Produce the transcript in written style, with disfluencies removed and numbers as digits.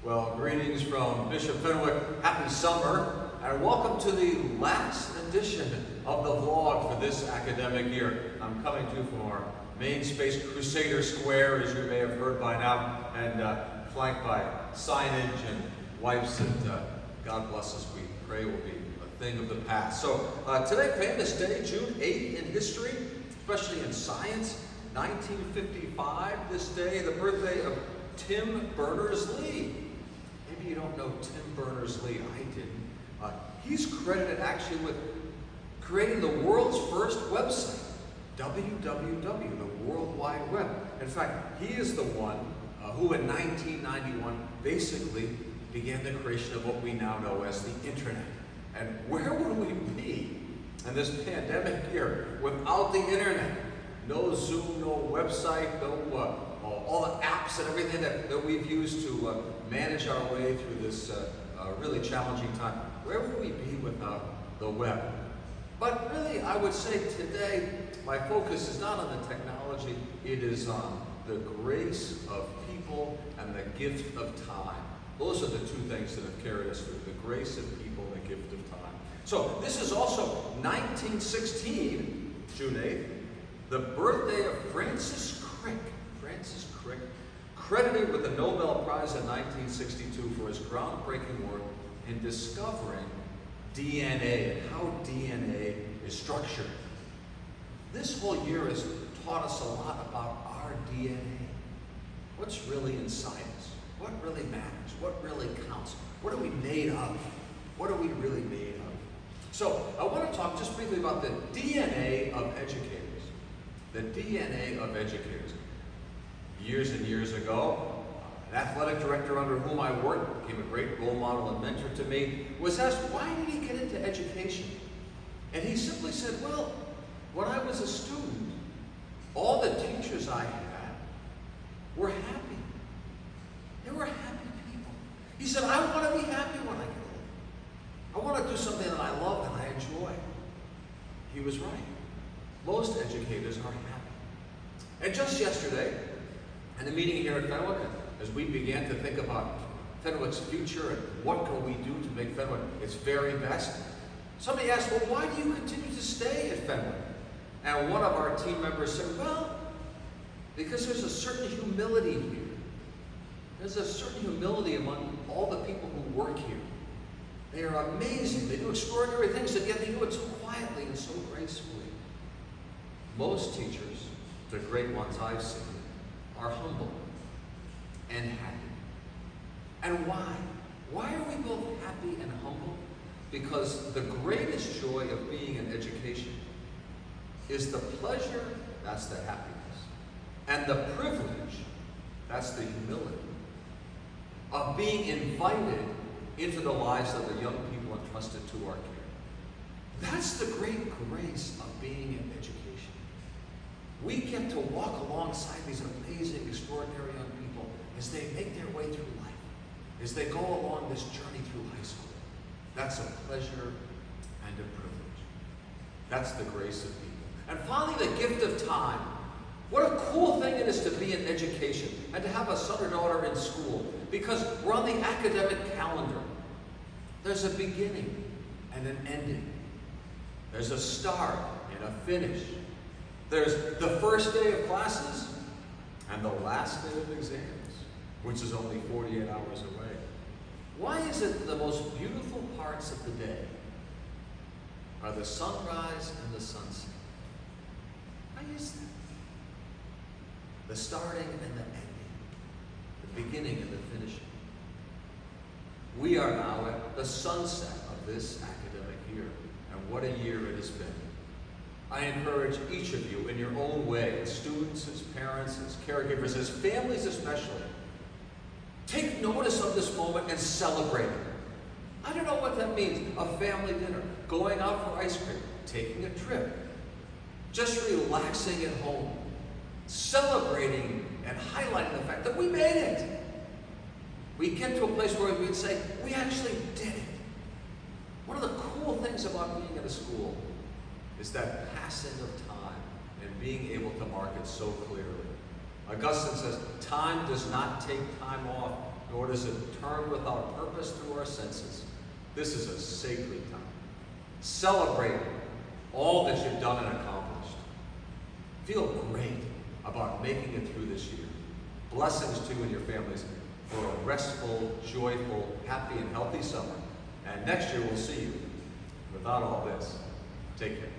Well, greetings from Bishop Fenwick. Happy summer, and welcome to the last edition of the vlog for this academic year. I'm coming to you from our main space, Crusader Square, as you may have heard by now, and flanked by signage and wipes that, God bless us, we pray will be a thing of the past. So today, famous day, June 8th in history, especially in science, 1955, this day, the birthday of Tim Berners-Lee. Maybe you don't know Tim Berners-Lee, I didn't. He's credited actually with creating the world's first website, www, the World Wide Web. In fact, he is the one who in 1991 basically began the creation of what we now know as the internet. And where would we be in this pandemic year without the internet? No Zoom, no website, no all the apps and everything that we've used to manage our way through this really challenging time. Where would we be without the web? But really, I would say today, my focus is not on the technology, it is on the grace of people and the gift of time. Those are the two things that have carried us through, the grace of people and the gift of time. So this is also 1916, June 8th, the birthday of Francis Crick. Francis Crick, credited with the Nobel Prize in 1962 for his groundbreaking work in discovering DNA and how DNA is structured. This whole year has taught us a lot about our DNA. What's really inside us? What really matters? What really counts? What are we made of? What are we really made of? So I want to talk just briefly about the DNA of educators. The DNA of educators. Years and years ago, an athletic director under whom I worked, became a great role model and mentor to me, was asked, why did he get into education? And he simply said, well, when I was a student, all the teachers I had were happy. They were happy people. He said, I want to be happy when I get older. I want to do something that I love and I enjoy. He was right. Most educators are happy. And just yesterday, in a meeting here at Fenwick, as we began to think about Fenwick's future and what can we do to make Fenwick its very best, somebody asked, well, why do you continue to stay at Fenwick? And one of our team members said, well, because there's a certain humility here. There's a certain humility among all the people who work here. They are amazing. They do extraordinary things, and yet they do it so quietly and so gracefully. Most teachers, the great ones I've seen, are humble and happy. And why? Why are we both happy and humble? Because the greatest joy of being in education is the pleasure, that's the happiness, and the privilege, that's the humility, of being invited into the lives of the young people entrusted to our care. That's the great grace of being in education. We get to walk alongside these amazing, extraordinary young people as they make their way through life, as they go along this journey through high school. That's a pleasure and a privilege. That's the grace of people. And finally, the gift of time. What a cool thing it is to be in education and to have a son or daughter in school, because we're on the academic calendar. There's a beginning and an ending. There's a start and a finish. There's the first day of classes and the last day of exams, which is only 48 hours away. Why is it the most beautiful parts of the day are the sunrise and the sunset? Why is that? The starting and the ending, the beginning and the finishing. We are now at the sunset of this academic year, and what a year it has been. I encourage each of you in your own way, as students, as parents, as caregivers, as families especially, take notice of this moment and celebrate it. I don't know what that means. A family dinner, going out for ice cream, taking a trip, just relaxing at home, celebrating and highlighting the fact that we made it. We get to a place where we can say, we actually did it. One of the cool things about being in a school is that passing of time and being able to mark it so clearly. Augustine says, time does not take time off, nor does it turn without purpose through our senses. This is a sacred time. Celebrate all that you've done and accomplished. Feel great about making it through this year. Blessings to you and your families for a restful, joyful, happy, and healthy summer. And next year we'll see you without all this. Take care.